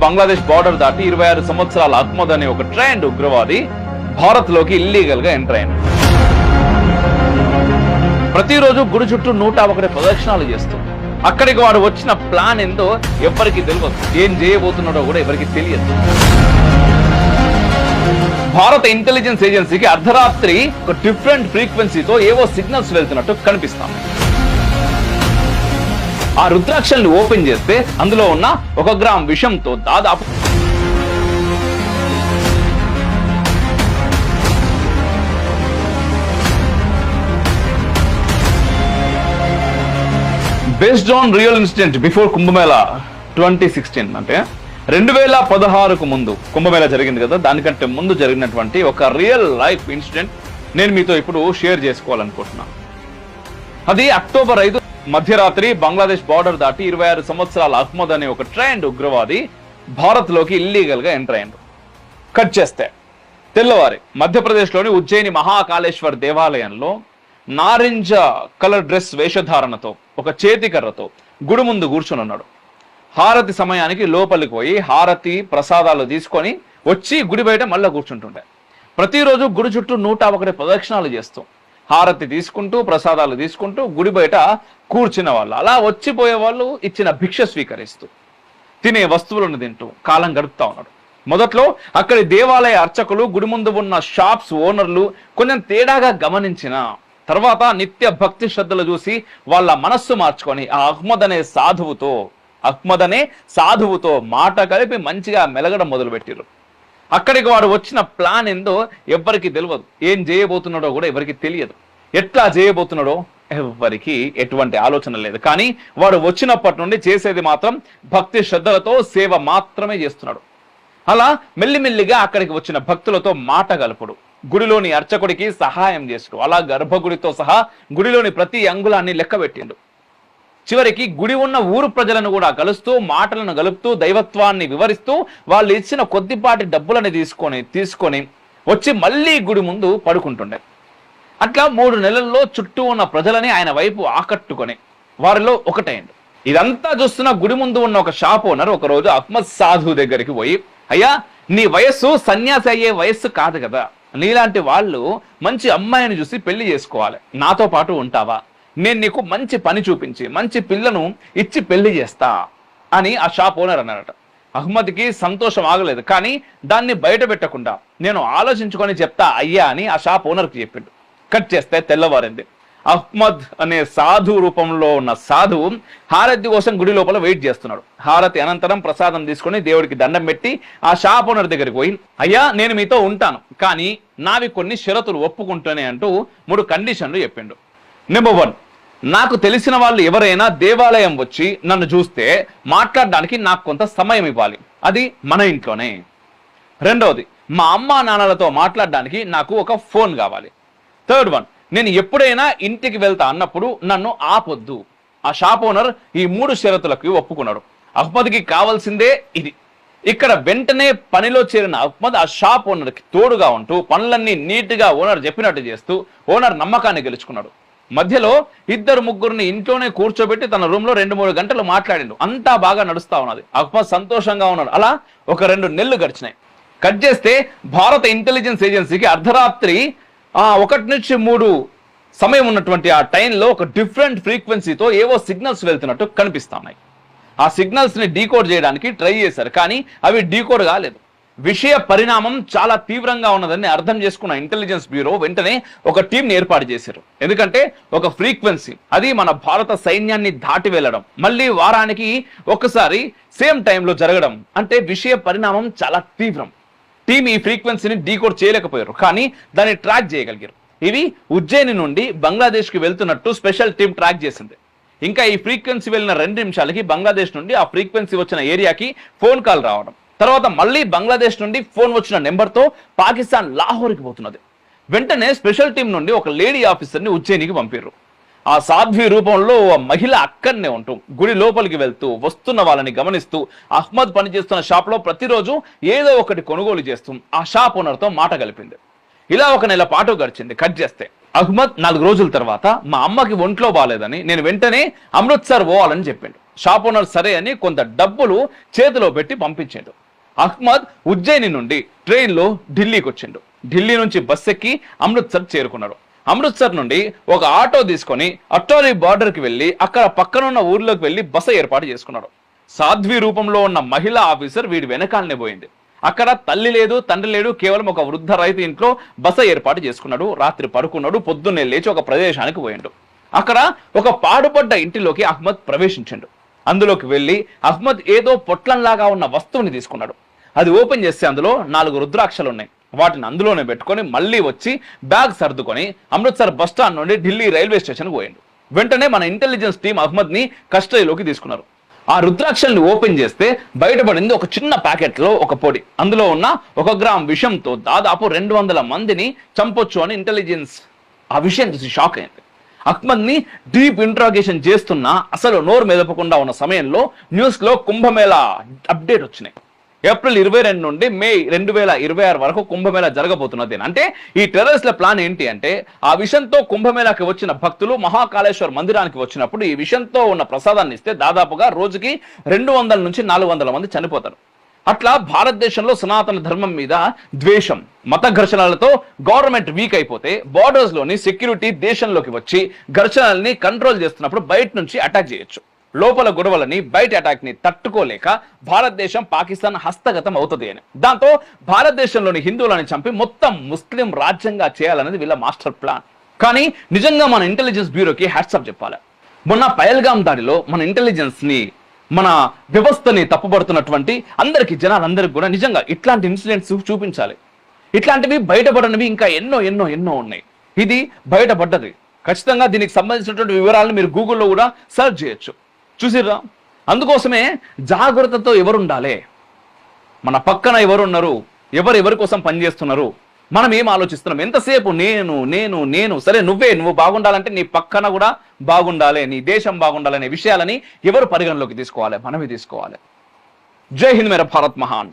Bangladesh border దాటి 26 సంవత్సరాల అహ్మద్ అనే ఒక ట్రైన్డ్ ఉగ్రవాది భారత్ లోకి ఇల్లీగల్ గా ఎంటర్ అయ్యాడు. ప్రతిరోజు గుడి చుట్టూ 101 ప్రదక్షిణాలు చేస్తూ అక్కడికి వాడు వచ్చిన ప్లాన్ ఏందో ఎవరికి తెలియదు. ఏం చేయబోతున్నాడో కూడా ఎవరికి తెలియదు. భారత ఇంటెలిజెన్స్ ఏజెన్సీకి అర్ధరాత్రి ఒక డిఫరెంట్ ఫ్రీక్వెన్సీతో ఏవో సిగ్నల్స్ వెళ్తున్నట్టు కనిపిస్తాం. ఆ రుద్రాక్షల్ని ఓపెన్ చేస్తే అందులో ఉన్న 1 గ్రామ్ విషంతో దాదాపు based on real incident before Kumbh Mela 2016 అంటే 2016కు ముందు కుంభమేళా జరిగింది కదా, దానికంటే ముందు జరిగినటువంటి ఒక రియల్ లైఫ్ ఇన్సిడెంట్ నేను మీతో ఇప్పుడు షేర్ చేసుకోవాలనుకుంటున్నాను. అది అక్టోబర్ 5 మధ్యరాత్రి బంగ్లాదేశ్ బార్డర్ దాటి 26 సంవత్సరాల అహ్మద్ అనే ఒక ట్రైన్డ్ ఉగ్రవాది భారత్ లోకి ఇల్లీగల్ గా ఎంటర్ అయ్యాడు. కట్ చేస్తే తెల్లవారి మధ్యప్రదేశ్లోని ఉజ్జయిని మహాకాళేశ్వర్ దేవాలయంలో నారింజ కలర్ డ్రెస్ వేషధారణతో ఒక చేతికర్రతో గుడి ముందు కూర్చొని ఉన్నాడు. హారతి సమయానికి లోపలికి పోయి హారతి ప్రసాదాలు తీసుకొని వచ్చి గుడి బయట మళ్ళీ కూర్చుంటుండే. ప్రతిరోజు గుడి చుట్టూ 101 ప్రదక్షిణాలు చేస్తూ హారతి తీసుకుంటూ ప్రసాదాలు తీసుకుంటూ గుడి బయట కూర్చున్న వాళ్ళు, అలా వచ్చిపోయే వాళ్ళు ఇచ్చిన భిక్ష స్వీకరిస్తూ తినే వస్తువులను తింటూ కాలం గడుపుతా ఉన్నాడు. మొదట్లో అక్కడి దేవాలయ అర్చకులు, గుడి ముందు ఉన్న షాప్స్ ఓనర్లు కొంచెం తేడాగా గమనించిన తర్వాత నిత్య భక్తి శ్రద్ధలు చూసి వాళ్ళ మనస్సు మార్చుకొని ఆ అహ్మద్ అనే సాధువుతో మాట కలిపి మంచిగా మెలగడం మొదలుపెట్టారు. అక్కడికి వాడు వచ్చిన ప్లాన్ ఏందో ఎవరికి తెలియదు. ఏం చేయబోతున్నాడో కూడా ఎవరికి తెలియదు. ఎట్లా చేయబోతున్నాడో ఎవరికి ఎటువంటి ఆలోచన లేదు. కానీ వాడు వచ్చినప్పటి నుండి చేసేది మాత్రం భక్తి శ్రద్ధలతో సేవ మాత్రమే చేస్తున్నాడు. అలా మెల్లిమెల్లిగా అక్కడికి వచ్చిన భక్తులతో మాట గలుపుడు, గుడిలోని అర్చకుడికి సహాయం చేసుడు, అలా గర్భగుడితో సహా గుడిలోని ప్రతి అంగుళాన్ని లెక్కబెట్టిండు. చివరికి గుడి ఉన్న ఊరు ప్రజలను కూడా కలుస్తూ మాటలను గలుపుతూ దైవత్వాన్ని వివరిస్తూ వాళ్ళు ఇచ్చిన కొద్దిపాటి డబ్బులని తీసుకొని వచ్చి మళ్ళీ గుడి ముందు పడుకుంటుండే. అట్లా 3 నెలల్లో చుట్టూ ఉన్న ప్రజలని ఆయన వైపు ఆకట్టుకొని వారిలో ఒకటైండు. ఇదంతా చూస్తున్న గుడి ముందు ఉన్న ఒక షాప్ ఓనర్ ఒకరోజు అహ్మద్ సాధు దగ్గరికి పోయి, అయ్యా, నీ వయస్సు సన్యాసి అయ్యే వయస్సు కాదు కదా, నీలాంటి వాళ్ళు మంచి అమ్మాయిని చూసి పెళ్లి చేసుకోవాలి, నాతో పాటు ఉంటావా? నేను నీకు మంచి పని చూపించి మంచి పిల్లను ఇచ్చి పెళ్లి చేస్తా అని ఆ షాప్ ఓనర్ అన్నారట. అహ్మద్కి సంతోషం ఆగలేదు. కానీ దాన్ని బయట పెట్టకుండా నేను ఆలోచించుకొని చెప్తా అయ్యా అని ఆ షాప్ ఓనర్కి చెప్పిండు. కట్ చేస్తే తెల్లవారింది. అహ్మద్ అనే సాధు రూపంలో ఉన్న సాధువు హారతి కోసం గుడి లోపల వెయిట్ చేస్తున్నాడు. హారతి అనంతరం ప్రసాదం తీసుకొని దేవుడికి దండం పెట్టి ఆ షాప్ ఓనర్ దగ్గరికి పోయి, అయ్యా, నేను మీతో ఉంటాను, కానీ నావి కొన్ని షరతులు ఒప్పుకుంటానే అంటూ 3 కండిషన్లు చెప్పిండు. నెంబర్ 1, నాకు తెలిసిన వాళ్ళు ఎవరైనా దేవాలయం వచ్చి నన్ను చూస్తే మాట్లాడడానికి నాకు కొంత సమయం ఇవ్వాలి, అది మన ఇంట్లోనే. రెండవది, మా అమ్మా నాన్నలతో మాట్లాడడానికి నాకు ఒక ఫోన్ కావాలి. థర్డ్ వన్, నేను ఎప్పుడైనా ఇంటికి వెళ్తా అన్నప్పుడు నన్ను ఆపొద్దు. ఆ షాప్ ఓనర్ ఈ 3 షరతులకు ఒప్పుకున్నాడు. అహ్మద్కి కావాల్సిందే ఇది. ఇక్కడ వెంటనే పనిలో చేరిన అహ్మద్ ఆ షాప్ ఓనర్కి తోడుగా ఉంటూ పనులన్నీ నీట్గా ఓనర్ చెప్పినట్టు చేస్తూ ఓనర్ నమ్మకాన్ని గెలుచుకున్నాడు. మధ్యలో 2-3 ఇంట్లోనే కూర్చోబెట్టి తన రూమ్ లో 2-3 గంటలు మాట్లాడిండు. అంతా బాగా నడుస్తా ఉన్నది. అహ్మద్ సంతోషంగా ఉన్నాడు. అలా ఒక 2 నెలలు గడిచినాయి. కట్ చేస్తే భారత ఇంటెలిజెన్స్ ఏజెన్సీకి అర్ధరాత్రి 1 నుంచి 3 సమయం ఉన్నటువంటి ఆ టైంలో ఒక డిఫరెంట్ ఫ్రీక్వెన్సీతో ఏవో సిగ్నల్స్ వెళ్తున్నట్టు కనిపిస్తున్నాయి. ఆ సిగ్నల్స్ ని డీకోడ్ చేయడానికి ట్రై చేశారు, కానీ అవి డీకోడ్ కాలేదు. విషయ పరిణామం చాలా తీవ్రంగా ఉన్నదని అర్థం చేసుకున్న ఇంటెలిజెన్స్ బ్యూరో వెంటనే ఒక టీంని ఏర్పాటు చేశారు. ఎందుకంటే ఒక ఫ్రీక్వెన్సీ అది మన భారత సైన్యాన్ని దాటి వెళ్ళడం, మళ్ళీ వారానికి ఒకసారి సేమ్ టైంలో జరగడం అంటే విషయ పరిణామం చాలా తీవ్రం. టీం ఈ ఫ్రీక్వెన్సీని డీకోడ్ చేయలేకపోయారు, కానీ దాన్ని ట్రాక్ చేయగలిగారు. ఇవి ఉజ్జయిని నుండి బంగ్లాదేశ్కి వెళ్తున్నట్టు స్పెషల్ టీం ట్రాక్ చేసింది. ఇంకా ఈ ఫ్రీక్వెన్సీ వెళ్ళిన 2 నిమిషాలకి బంగ్లాదేశ్ నుండి ఆ ఫ్రీక్వెన్సీ వచ్చిన ఏరియాకి ఫోన్ కాల్ రావడం, తర్వాత మళ్ళీ బంగ్లాదేశ్ నుండి ఫోన్ వచ్చిన నెంబర్తో పాకిస్తాన్ లాహోర్కి పోతున్నది. వెంటనే స్పెషల్ టీం నుండి ఒక లేడీ ఆఫీసర్ని ఉజ్జయినికి పంపారు. ఆ సాధ్వి రూపంలో మహిళ అక్కడనే ఉంటూ గుడి లోపలికి వెళ్తూ వస్తున్న వాళ్ళని గమనిస్తూ అహ్మద్ పనిచేస్తున్న షాప్లో ప్రతిరోజు ఏదో ఒకటి కొనుగోలు చేస్తూ ఆ షాప్ ఓనర్తో మాట కలిపింది. ఇలా 1 నెల పాటు గడిచింది. కట్ చేస్తే అహ్మద్ 4 రోజుల తర్వాత మా అమ్మకి ఒంట్లో బాగాలేదని నేను వెంటనే అమృత్సర్ పోవాలని చెప్పిండు. షాప్ ఓనర్ సరే అని కొంత డబ్బులు చేతిలో పెట్టి పంపించాడు. అహ్మద్ ఉజ్జయిని నుండి ట్రైన్లో ఢిల్లీకి వచ్చిండు. ఢిల్లీ నుంచి బస్ ఎక్కి అమృత్సర్ చేరుకున్నాడు. అమృత్సర్ నుండి ఒక ఆటో తీసుకొని అట్టోరీ బార్డర్కి వెళ్ళి అక్కడ పక్కనున్న ఊర్లోకి వెళ్ళి బస ఏర్పాటు చేసుకున్నాడు. సాధ్వి రూపంలో ఉన్న మహిళా ఆఫీసర్ వీడి వెనకాలనే పోయింది. అక్కడ తల్లి లేదు, తండ్రి లేడు, కేవలం ఒక వృద్ధ రైతు ఇంట్లో బస ఏర్పాటు చేసుకున్నాడు. రాత్రి పడుకున్నాడు. పొద్దున్నే లేచి ఒక ప్రదేశానికి పోయిండు. అక్కడ ఒక పాడుపడ్డ ఇంటిలోకి అహ్మద్ ప్రవేశించాడు. అందులోకి వెళ్ళి అహ్మద్ ఏదో పొట్లంలాగా ఉన్న వస్తువుని తీసుకున్నాడు. అది ఓపెన్ చేస్తే అందులో 4 రుద్రాక్షలు ఉన్నాయి. వాటిని అందులోనే పెట్టుకొని మళ్ళీ వచ్చి బ్యాగ్ సర్దుకొని అమృత్సర్ బస్ స్టాండ్ నుండి ఢిల్లీ రైల్వే స్టేషన్కి పోయిండు. వెంటనే మన ఇంటెలిజెన్స్ టీం అహ్మద్ ని కస్టడీలోకి తీసుకున్నారు. ఆ రుద్రాక్షల్ని ఓపెన్ చేస్తే బయటపడింది ఒక చిన్న ప్యాకెట్ లో ఒక పొడి. అందులో ఉన్న 1 గ్రామ్ విషంతో దాదాపు 200 మందిని చంపొచ్చు అని ఇంటెలిజెన్స్ ఆ విషయం చూసి షాక్ అయింది. అహ్మద్ ని డీప్ ఇంట్రాగేషన్ చేస్తున్నా అసలు నోరు మెదపకుండా ఉన్న సమయంలో న్యూస్ లో కుంభమేళా అప్డేట్ వచ్చినాయి. ఏప్రిల్ 22 నుండి మే 2026 వరకు కుంభమేళా జరగబోతున్నది. అంటే ఈ టెర్రరిస్ట్ల ప్లాన్ ఏంటి అంటే, ఆ విషంతో కుంభమేళాకి వచ్చిన భక్తులు మహాకాళేశ్వర్ మందిరానికి వచ్చినప్పుడు ఈ విషంతో ఉన్న ప్రసాదాన్ని ఇస్తే దాదాపుగా రోజుకి 200 నుంచి 400 మంది చనిపోతారు. అట్లా భారతదేశంలో సనాతన ధర్మం మీద ద్వేషం, మత ఘర్షణలతో గవర్నమెంట్ వీక్ అయిపోతే బార్డర్స్ లోని సెక్యూరిటీ దేశంలోకి వచ్చి ఘర్షణల్ని కంట్రోల్ చేస్తున్నప్పుడు బయట నుంచి అటాక్ చేయొచ్చు. లోపల గొడవలని, బయట అటాక్ ని తట్టుకోలేక భారతదేశం పాకిస్తాన్ హస్తగతం అవుతుంది అని. దాంతో భారతదేశంలోని హిందువులని చంపి మొత్తం ముస్లిం రాజ్యంగా చేయాలనేది వీళ్ళ మాస్టర్ ప్లాన్. కానీ నిజంగా మన ఇంటెలిజెన్స్ బ్యూరోకి హ్యాట్సాప్ చెప్పాలి. మొన్న పహల్గామ్ దాడిలో మన ఇంటెలిజెన్స్ ని, మన వ్యవస్థని తప్పుపడుతున్నటువంటి జనాలందరికీ కూడా నిజంగా ఇట్లాంటి ఇన్సిడెంట్స్ చూపించాలి. ఇట్లాంటివి బయటపడనివి ఇంకా ఎన్నో ఎన్నో ఎన్నో ఉన్నాయి. ఇది బయటపడ్డది. ఖచ్చితంగా దీనికి సంబంధించినటువంటి వివరాలను మీరు గూగుల్లో కూడా సెర్చ్ చేయొచ్చు. చూసిర్రా? అందుకోసమే జాగ్రత్తతో ఎవరుండాలి, మన పక్కన ఎవరున్నారు, ఎవరి కోసం పనిచేస్తున్నారు, మనం ఏం ఆలోచిస్తున్నాం, ఎంతసేపు నేను నేను నేను సరే నువ్వు బాగుండాలంటే నీ పక్కన కూడా బాగుండాలి, నీ దేశం బాగుండాలనే విషయాలని ఎవరు పరిగణలోకి తీసుకోవాలి? మనమే తీసుకోవాలి. జై హింద్, మేరా భారత్ మహాన్.